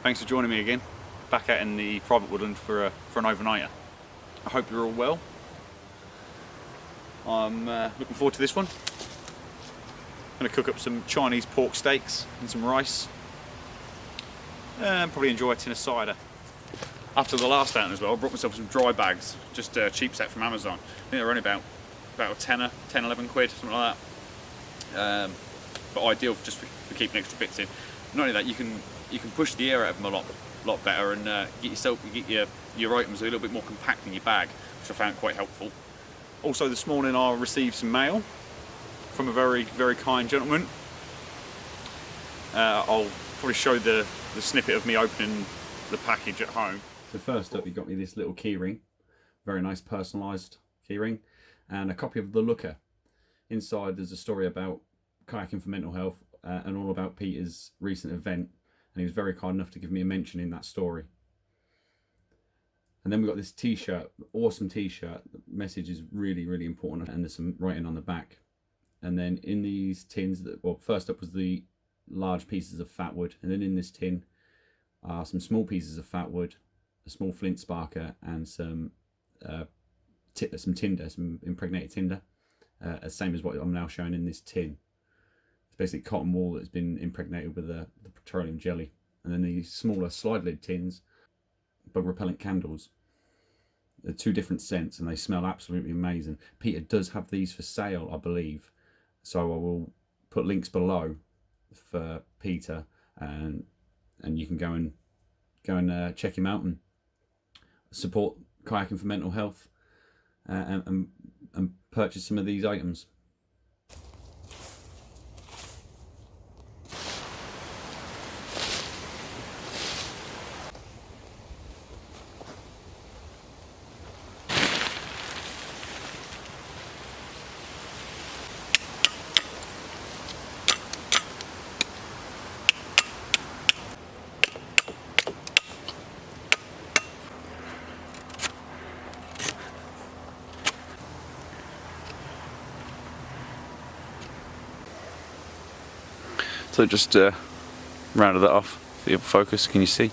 Thanks for joining me again, back out in the private woodland for an overnighter. I hope you're all well. I'm looking forward to this one. I'm going to cook up some Chinese pork steaks and some rice, and probably enjoy a tin of cider. After the last outing as well, I brought myself some dry bags, just a cheap set from Amazon. I think they're only about a tenner, 10, 11 quid, something like that. But ideal just for keeping extra bits in. Not only that, you can push the air out of them a lot better, and get your items a little bit more compact in your bag, which I found quite helpful. Also, this morning I received some mail from a very, very kind gentleman. I'll probably show the snippet of me opening the package at home. So first up, he got me this little keyring, very nice personalised keyring, and a copy of The Looker. Inside there's a story about kayaking for mental health and all about Peter's recent event, and he was very kind enough to give me a mention in that story. And then we got this t-shirt, awesome t-shirt. The message is really, really important, and there's some writing on the back. And then in these tins, well, first up was the large pieces of fat wood, and then in this tin are some small pieces of fat wood, a small flint sparker, and some tinder, some impregnated tinder, same as what I'm now showing in this tin. It's basically cotton wool that's been impregnated with the petroleum jelly. And then these smaller slide lid tins, bug repellent candles. They're two different scents and they smell absolutely amazing. Peter does have these for sale, I believe, so I will put links below for Peter, and you can go and check him out and support kayaking for mental health, and purchase some of these items. So just rounded that off for your focus, can you see?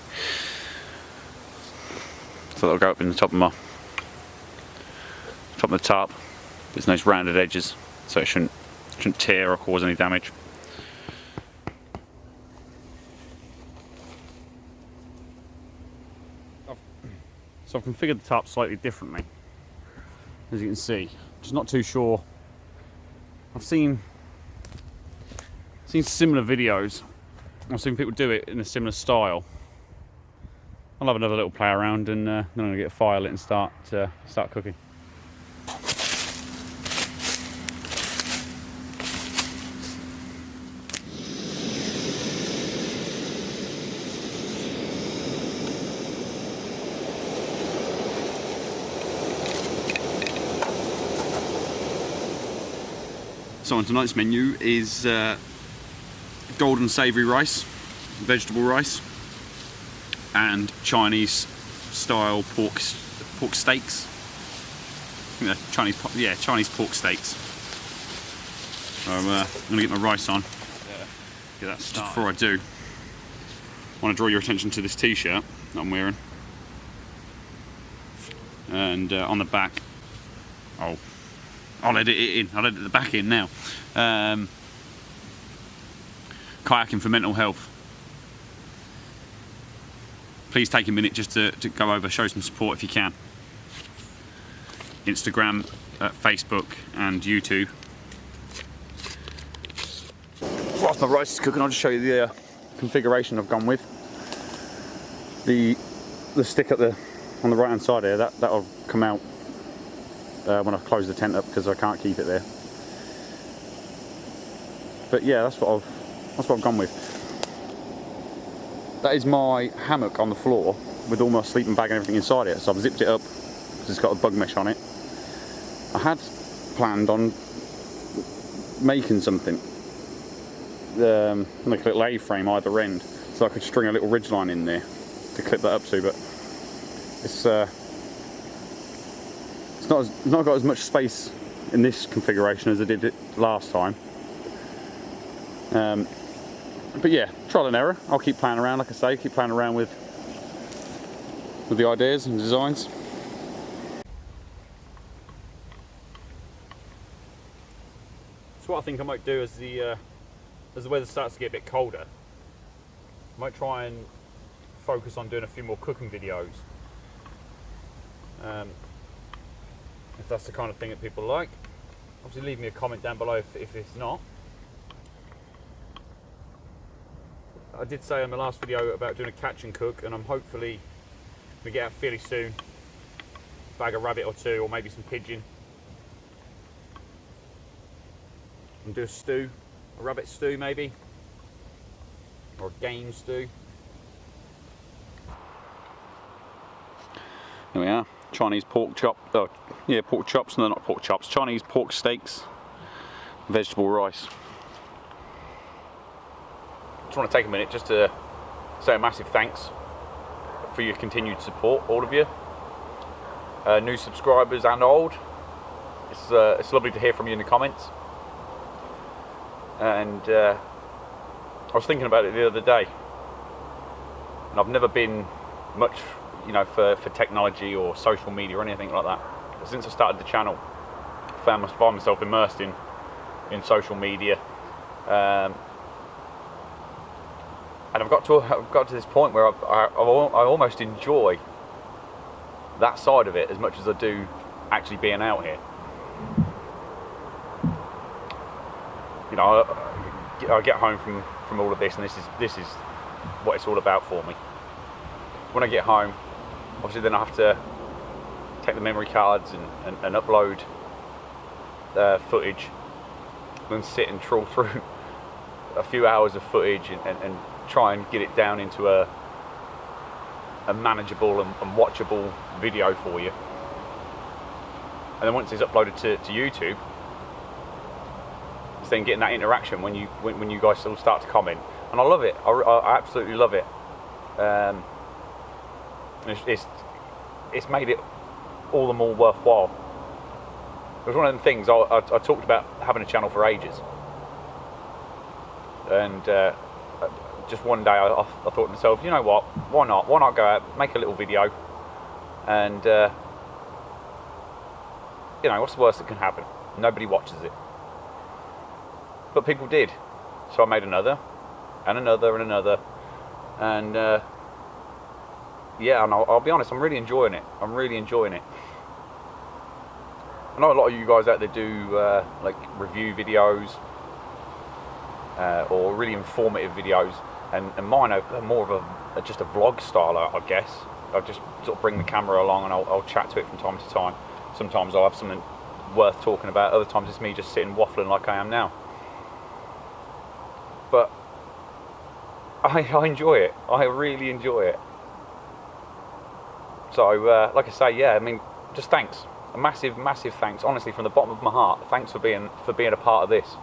So that'll go up in the top of the tarp. There's nice rounded edges, so it shouldn't tear or cause any damage. So I've configured the tarp slightly differently, as you can see. Just not too sure. I've seen similar videos. I've seen people do it in a similar style. I'll have another little play around, and then I'm gonna get a fire lit and start cooking. So on tonight's menu is golden savoury rice, vegetable rice, and Chinese style pork steaks. I think they're Chinese pork steaks. So I'm going to get my rice on. Get that started. Just before I do, I want to draw your attention to this t-shirt that I'm wearing. And on the back, I'll edit it in. I'll edit the back in now. Kayaking for mental health. Please take a minute just to go over, show some support if you can. Instagram, Facebook and YouTube. Whilst my rice is cooking, I'll just show you the configuration I've gone with. The stick on the right hand side here, that'll come out when I close the tent up, because I can't keep it there. But yeah, that's what I've gone with. That is my hammock on the floor with all my sleeping bag and everything inside it. So I've zipped it up because it's got a bug mesh on it. I had planned on making something, like a little A-frame either end, so I could string a little ridgeline in there to clip that up to, but it's not got as much space in this configuration as I did it last time. But yeah, trial and error. I'll keep playing around, like I say, keep playing around with the ideas and designs. So what I think I might do as the weather starts to get a bit colder, I might try and focus on doing a few more cooking videos. If that's the kind of thing that people like. Obviously leave me a comment down below if it's not. I did say in the last video about doing a catch and cook, and I'm hopefully going to get out fairly soon. Bag a rabbit or two, or maybe some pigeon. And do a stew, a rabbit stew maybe, or a game stew. There we are, Chinese pork chop, oh yeah, pork chops, no not pork chops, Chinese pork steaks, vegetable rice. Just want to take a minute just to say a massive thanks for your continued support, all of you. New subscribers and old. It's lovely to hear from you in the comments. And I was thinking about it the other day, and I've never been much, you know, for technology or social media or anything like that. But since I started the channel, I found myself immersed in social media. And I've got to this point where I almost enjoy that side of it as much as I do actually being out here. You know, I get home from all of this, and this is what it's all about for me. When I get home, obviously then I have to take the memory cards and upload footage, then sit and trawl through a few hours of footage and try and get it down into a manageable and watchable video for you. And then once it's uploaded to YouTube, it's then getting that interaction when you guys all start to comment, and I love it. I absolutely love it. It's made it all the more worthwhile. It was one of the things I talked about having a channel for ages, and just one day I thought to myself, you know what, why not go out, make a little video, and you know, what's the worst that can happen? Nobody watches it. But people did, so I made another and another and another, and yeah, and I'll be honest, I'm really enjoying it. I know a lot of you guys out there do like review videos or really informative videos, and mine are more of just a vlog style, I guess. I'll just sort of bring the camera along and I'll chat to it from time to time. Sometimes I'll have something worth talking about, other times it's me just sitting waffling like I am now. But I enjoy it. I really enjoy it. So, like I say, yeah, I mean, just thanks. A massive, massive thanks, honestly, from the bottom of my heart. Thanks for being a part of this.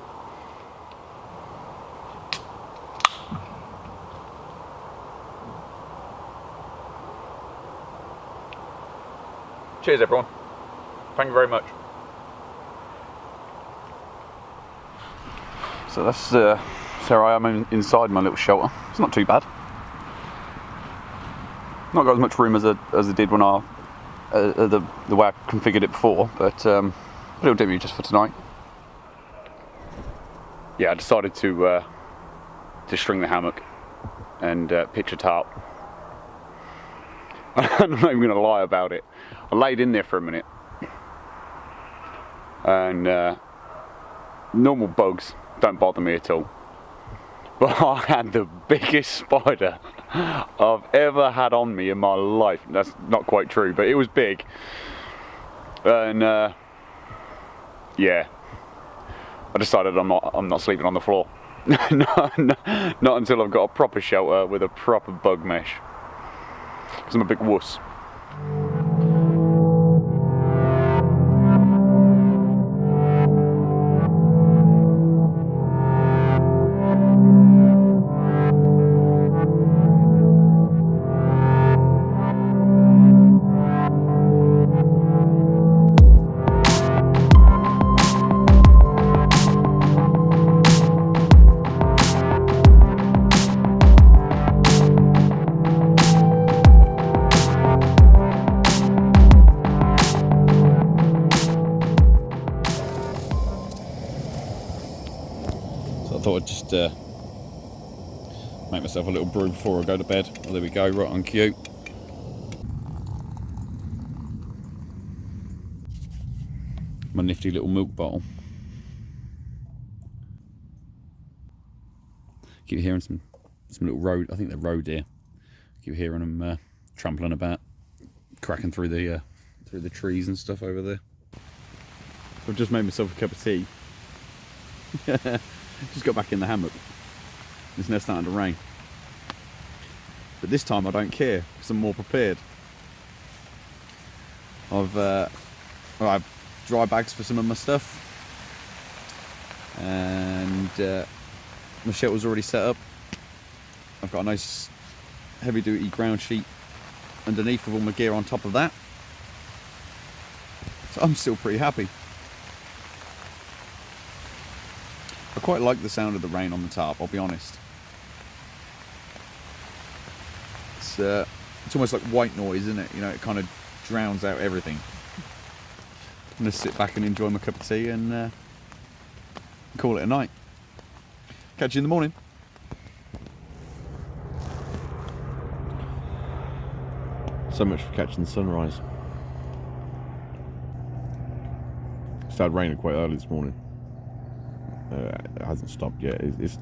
Cheers, everyone. Thank you very much. So that's there I am inside my little shelter. It's not too bad. Not got as much room as I did when the way I configured it before, but it'll do me just for tonight. Yeah, I decided to string the hammock and pitch a tarp. I'm not even going to lie about it. I laid in there for a minute, and normal bugs don't bother me at all. But I had the biggest spider I've ever had on me in my life. That's not quite true, but it was big. And yeah, I decided I'm not sleeping on the floor. not until I've got a proper shelter with a proper bug mesh. Because I'm a big wuss. just make myself a little brew before I go to bed. Well, there we go, right on cue. My nifty little milk bottle. Keep hearing some little road. I think they're road deer. Keep hearing them trampling about, cracking through the trees and stuff over there. I've just made myself a cup of tea. Just got back in the hammock. It's now starting to rain. But this time I don't care because I'm more prepared. I've dry bags for some of my stuff, and my shelter's already set up. I've got a nice heavy duty ground sheet underneath with all my gear on top of that. So I'm still pretty happy. I quite like the sound of the rain on the tarp, I'll be honest. It's almost like white noise, isn't it? You know, it kind of drowns out everything. I'm going to sit back and enjoy my cup of tea and call it a night. Catch you in the morning. So much for catching the sunrise. It started raining quite early this morning. It hasn't stopped yet. It's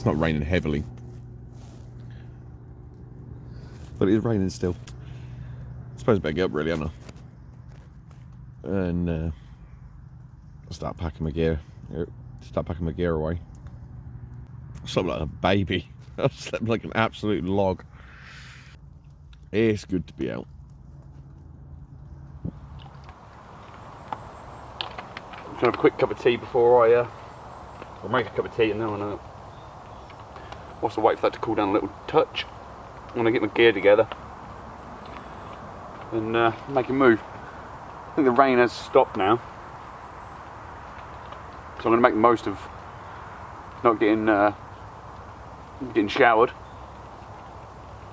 not raining heavily, but it is raining still. I suppose I better get up really, haven't I? And start packing my gear. Start packing my gear away. I slept like a baby. I slept like an absolute log. It's good to be out. I'm going to have a quick cup of tea before I'll make a cup of tea, and then I'm going to also wait for that to cool down a little touch. I'm going to get my gear together and make a move. I think the rain has stopped now, so I'm going to make the most of not getting showered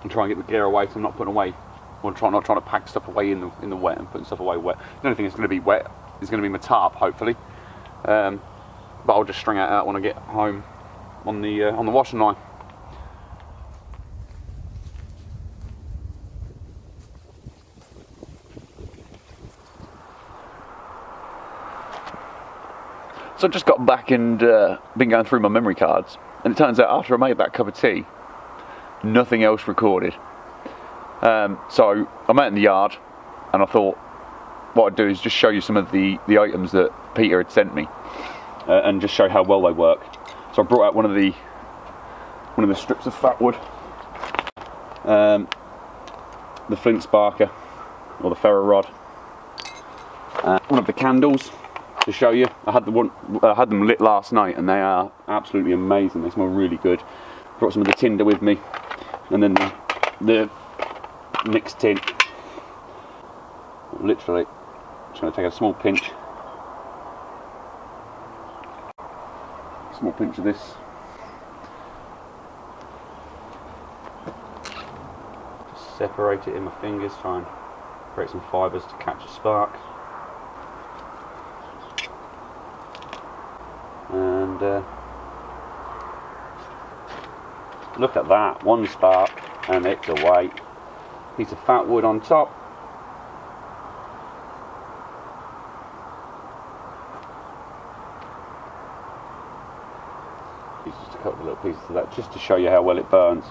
and try and get the gear away, so I'm not putting away, or not trying to pack stuff away in the wet and putting stuff away wet. The only thing that's going to be wet is going to be my tarp, hopefully. But I'll just string it out when I get home on the washing line. So I just got back and been going through my memory cards, and it turns out after I made that cup of tea, nothing else recorded. So I'm out in the yard, and I thought what I'd do is just show you some of the items that Peter had sent me, and just show how well they work. So I brought out one of the strips of fat wood, the flint sparker or the ferro rod, one of the candles to show you. I had them lit last night, and they are absolutely amazing. They smell really good. Brought some of the tinder with me, and then the mixed tin. Literally just going to take a small pinch of this. Just separate it in my fingers, try and create some fibres to catch a spark. And look at that, one spark and it's away. Piece of fat wood on top. Just a couple of little pieces of that, just to show you how well it burns.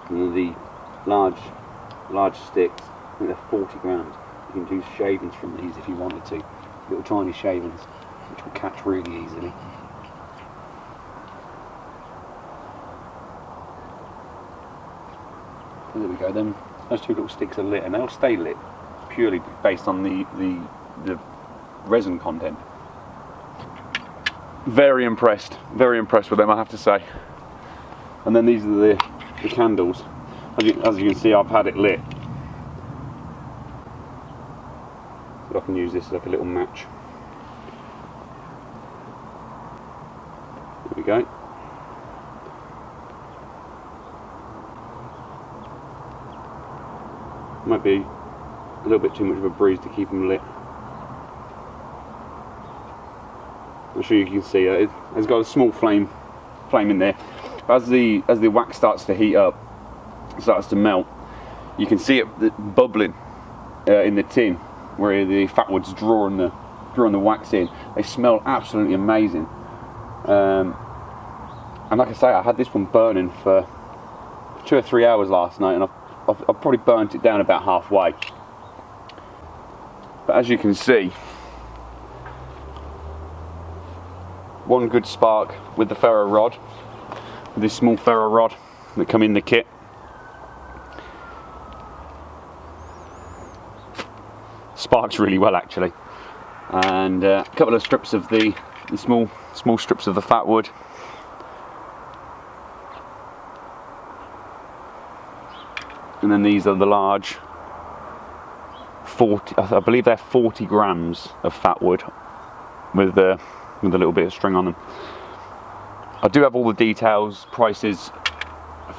And the large sticks, I think they're 40 grams. You can do shavings from these if you wanted to. Little tiny shavings, which will catch really easily. And there we go. Then those two little sticks are lit, and they'll stay lit purely based on the resin content. Very impressed with them, I have to say. And then these are the candles. As you can see, I've had it lit. But I can use this as like a little match. There we go. Might be a little bit too much of a breeze to keep them lit. I'm sure you can see it's got a small flame in there. As the wax starts to heat up, starts to melt, you can see it bubbling in the tin where the fatwood's drawing the wax in. They smell absolutely amazing. And like I say, I had this one burning for 2 or 3 hours last night, and I've probably burnt it down about halfway. But as you can see, one good spark with the ferro rod, with this small ferro rod that come in the kit. Sparks really well actually. And a couple of strips of the small strips of the fat wood. And then these are the large 40, I believe they're 40 grams of fat wood with a little bit of string on them. I do have all the details, prices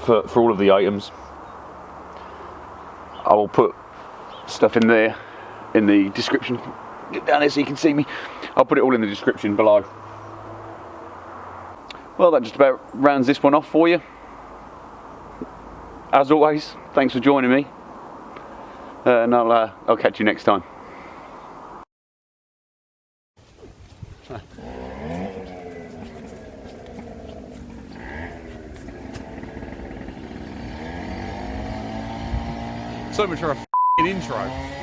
for all of the items. I will put stuff in there in the description. Get down there so you can see me. I'll put it all in the description below. Well, that just about rounds this one off for you. As always, thanks for joining me, and I'll catch you next time. So much for a f***ing intro.